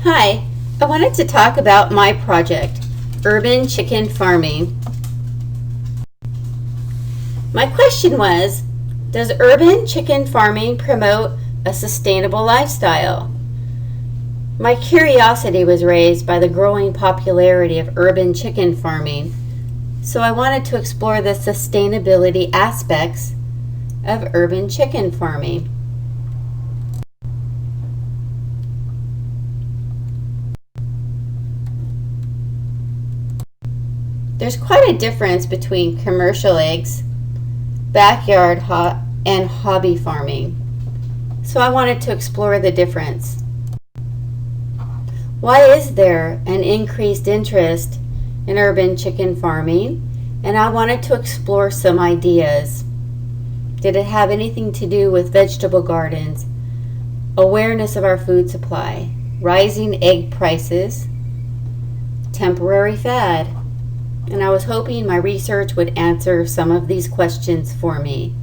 Hi, I wanted to talk about my project, Urban Chicken Farming. My question was, does urban chicken farming promote a sustainable lifestyle? My curiosity was raised by the growing popularity of urban chicken farming, so I wanted to explore the sustainability aspects of urban chicken farming. There's quite a difference between commercial eggs, backyard and hobby farming, so I wanted to explore the difference. Why is there an increased interest in urban chicken farming? And I wanted to explore some ideas. Did it have anything to do with vegetable gardens, awareness of our food supply, rising egg prices, temporary fad? And I was hoping my research would answer some of these questions for me.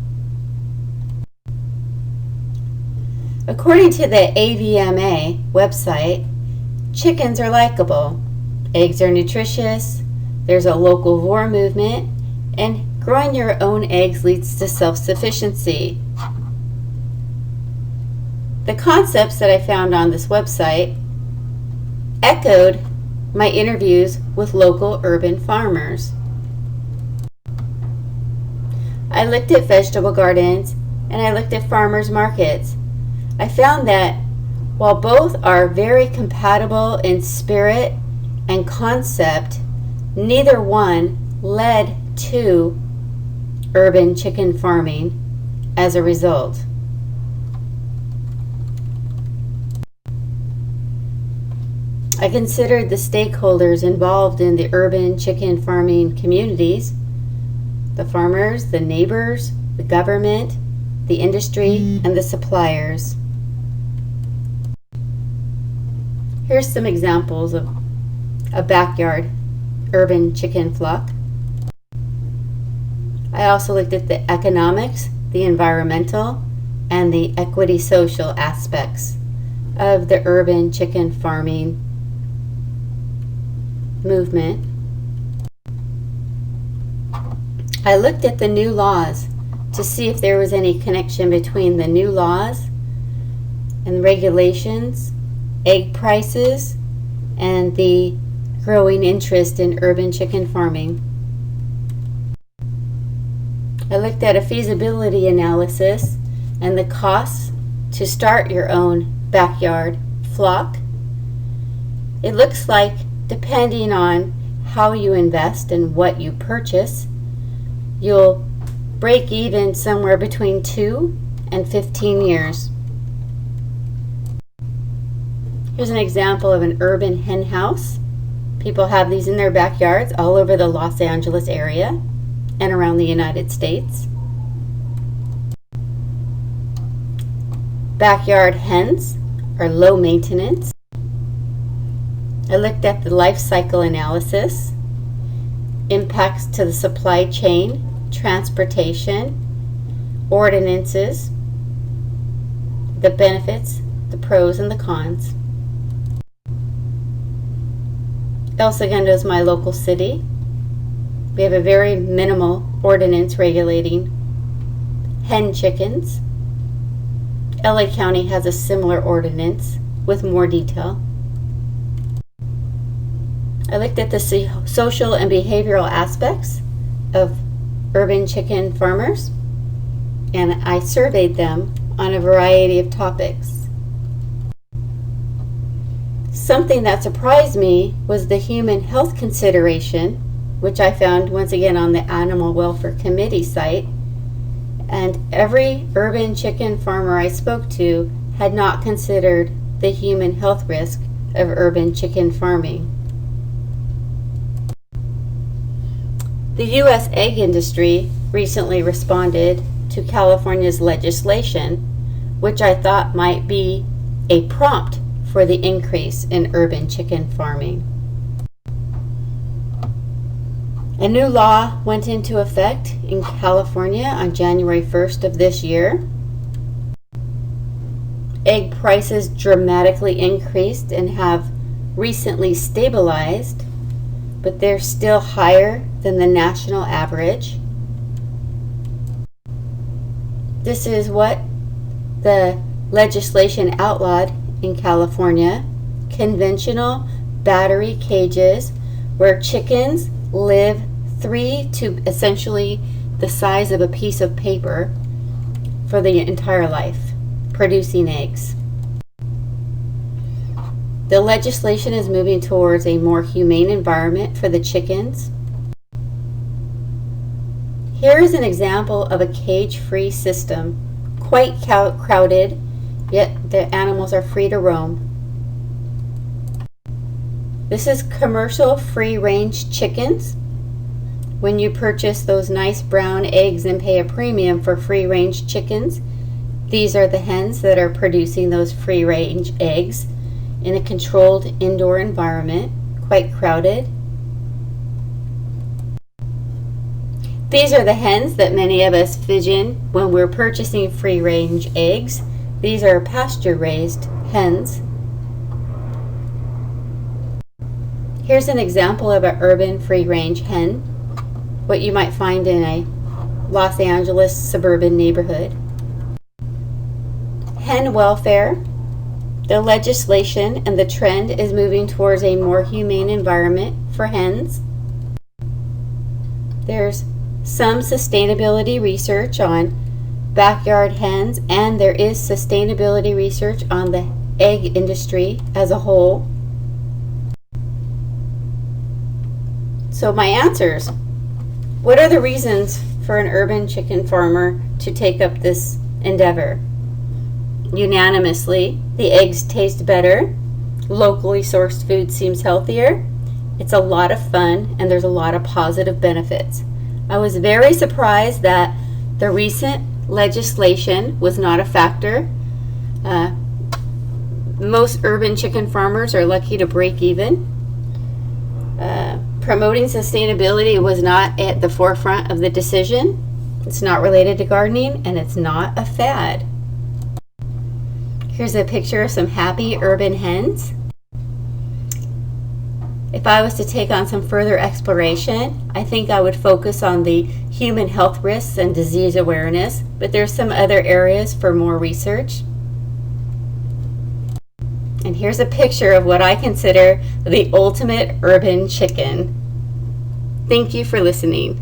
According to the AVMA website, chickens are likable, eggs are nutritious, there's a locavore movement, and growing your own eggs leads to self-sufficiency. The concepts that I found on this website echoed my interviews with local urban farmers. I looked at vegetable gardens and I looked at farmers markets. I found that while both are very compatible in spirit and concept, neither one led to urban chicken farming as a result. I considered the stakeholders involved in the urban chicken farming communities, the farmers, the neighbors, the government, the industry, and the suppliers. Here's some examples of a backyard urban chicken flock. I also looked at the economics, the environmental, and the equity social aspects of the urban chicken farming movement. I looked at the new laws to see if there was any connection between the new laws and regulations, egg prices, and the growing interest in urban chicken farming. I looked at a feasibility analysis and the costs to start your own backyard flock. It looks like, depending on how you invest and what you purchase, you'll break even somewhere between 2 and 15 years. Here's an example of an urban hen house. People have these in their backyards all over the Los Angeles area and around the United States. Backyard hens are low maintenance. I looked at the life cycle analysis, impacts to the supply chain, transportation, ordinances, the benefits, the pros and the cons. El Segundo is my local city. We have a very minimal ordinance regulating hen chickens. LA County has a similar ordinance with more detail. I looked at the social and behavioral aspects of urban chicken farmers, and I surveyed them on a variety of topics. Something that surprised me was the human health consideration, which I found once again on the Animal Welfare Committee site, and every urban chicken farmer I spoke to had not considered the human health risk of urban chicken farming. The U.S. egg industry recently responded to California's legislation, which I thought might be a prompt for the increase in urban chicken farming. A new law went into effect in California on January 1st of this year. egg prices dramatically increased and have recently stabilized, but they're still higher than the national average. This is what the legislation outlawed in California: conventional battery cages where chickens live 3 to essentially the size of a piece of paper for the entire life, producing eggs. The legislation is moving towards a more humane environment for the chickens. Here is an example of a cage-free system, quite crowded, yet the animals are free to roam. This is commercial free-range chickens. When you purchase those nice brown eggs and pay a premium for free-range chickens, these are the hens that are producing those free-range eggs in a controlled indoor environment, quite crowded. These are the hens that many of us vision when we're purchasing free-range eggs. These are pasture-raised hens. Here's an example of an urban free-range hen, what you might find in a Los Angeles suburban neighborhood. Hen welfare. The legislation and the trend is moving towards a more humane environment for hens. There's some sustainability research on backyard hens, and there is sustainability research on the egg industry as a whole. So my answers: what are the reasons for an urban chicken farmer to take up this endeavor? Unanimously, the eggs taste better, locally sourced food seems healthier, it's a lot of fun, and there's a lot of positive benefits. I was very surprised that the recent legislation was not a factor. Most urban chicken farmers are lucky to break even. Promoting sustainability was not at the forefront of the decision. It's not related to gardening, and it's not a fad. Here's a picture of some happy urban hens. If I was to take on some further exploration, I think I would focus on the human health risks and disease awareness, but there's some other areas for more research. And here's a picture of what I consider the ultimate urban chicken. Thank you for listening.